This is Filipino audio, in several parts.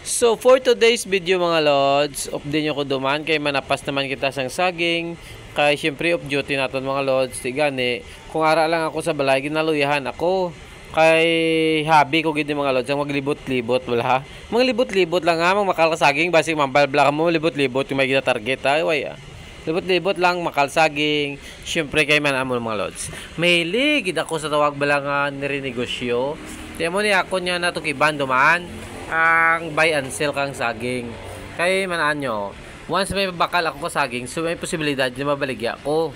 So for today's video mga lods, update nyo ko duman kay manapas naman kita sang saging. Kay syempre off duty naton mga lods, di gani. Kung ara lang ako sa balay ginaluyahan ako. Kay habi ko gid mga lods, ang maglibot-libot wala. Mga libot-libot lang ha, makalsaging basig mambalbla mo libot-libot yung may gina-target ay way. Libot-libot lang makalsaging. Syempre kay man amon mga lods. May gid ako sa tawag balangan ni renegosyo. Tiyan mo ni ako niya na to kiban duman ang buy and sell kang saging. Kay manaan nyo, once may bakal ako sa saging, so may posibilidad na mabaligya ko.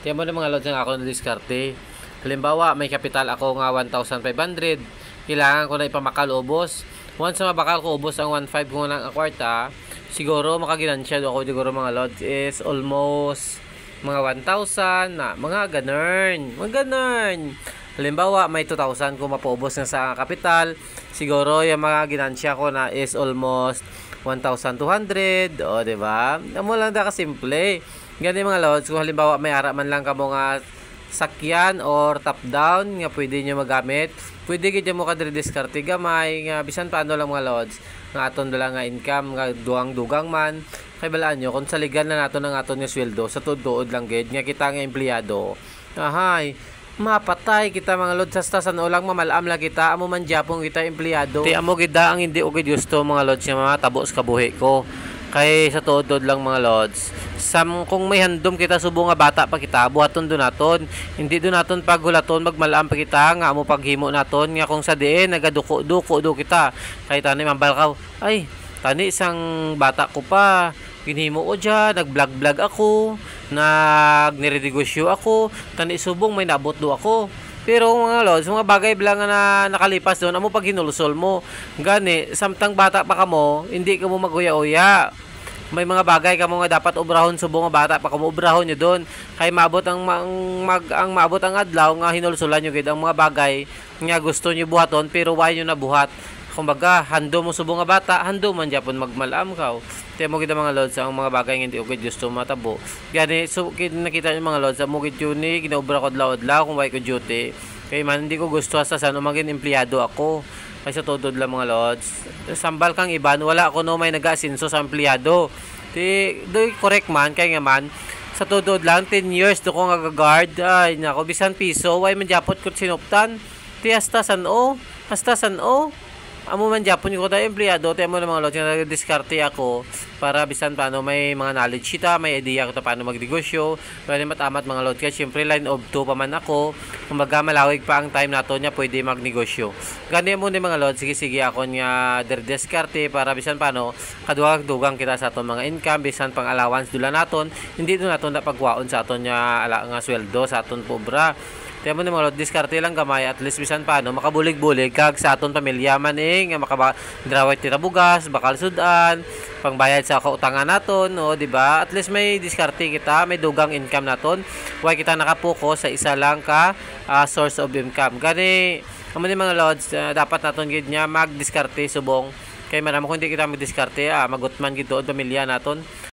Tiyan mo na mga lods ng ako na diskarte. Halimbawa, may kapital ako nga 1,500. Kailangan ko na ipamakal ubos. Once na mabakal ko ubos ang 1,500 ko ng kwarta, siguro makaginansya ako siguro mga lods is almost mga 1,000 na mga ganern. Mga ganern. Halimbawa, may 2,000 kung mapaubos na sa kapital, siguro yung mga ginansya ko na is almost 1,200. O, diba? Amo lang da kasimple. Ganyan mga lods, kung halimbawa may ara man lang ka mga sakyan or top down nga pwede nyo magamit, pwede gid mo kadre-diskarte gamay nga bisan paano lang mga lods nga aton dala nga income nga dugang-dugang man kay balaan nyo kung saligan na nato ng aton nga sweldo sa tuod lang gid nga kita nga empleyado. Ahay, mapatay kita mga lods sa sano lang mamalam lang kita amo man japong kita empleyado. Ti amo gid ang hindi ugid gusto mga lods nga matabo sa kabuhi ko. Kay sa tuod lang mga lods, kung may handom kita subo nga bata pa kita, buhaton do naton. Hindi do naton paghulaton magmalaan pa kita nga amo paghimo naton nga kung sa diin nagaduko-duko do kita. Kay tani mambalkaw, ay tani isang bata ko pa. Ginhimo ko dyan, nag-vlog ako, nag-nirenegosyo ako, tani subong may nabot do ako. Pero mga lods, mga bagay lang na nakalipas doon, amo pag hinulusol mo. Gani, samtang bata pa kamo, hindi ka mo maguya-uya. May mga bagay ka mo nga dapat obrahon subong nga bata pa kamo obrahon nyo doon. Kay maabot ang maabot ang adlaw nga hinulusulan nyo gid ang mga bagay nga gusto nyo buhaton pero why nyo na buhat. Kumbaga, hando mo subong nga bata, hando man japon magmalam ka. Tiyan mo gid mga lods ang mga bagay nga hindi ugid gusto matabo. Gani, so nakita nyo mga lods, amo gid yun ni ginaobra ko adlaw-adlaw kung why ko duty. Kay man hindi ko gusto sa sano maging empleyado ako. Kay sa tudod lang mga lods. Sambal kang iban, wala ako no may nag-asinso sa empleyado. Do correct man kay nga man sa tudod lang 10 years do ko nga guard. Ay nako bisan piso, why man japot ko sinuptan. Ti hasta sano? Hasta sano? Amo man japon ko tayo empleyado, tayo mo na mga lods nga nag-diskarte ako para bisan paano may mga knowledge kita, may idea ko paano magnegosyo, pwede matamat mga lods. Kaya syempre line of 2 pa man ako, kumbaga malawig pa ang time nato niya pwede magnegosyo. Gani mo ni mga lods, sige ako nga diskarte para bisan paano kadugang kita sa aton mga income, bisan pang allowance dula naton, hindi do naton na pagwaon sa aton nga nga sweldo sa aton pobra. Tiyan mo na mga lods, diskarte lang gamay at least bisan paano makabulig-bulig kag sa aton pamilya man nga makadraway tira bugas, bakal sudan, pangbayad sa kautangan naton, no, di ba? At least may diskarte kita, may dugang income naton. Why kita nakapokus sa isa lang ka source of income. Gani, amo ni mga lods, dapat naton gid nya magdiskarte subong kay manamo kung hindi kita magdiskarte, magutman gid doon pamilya naton.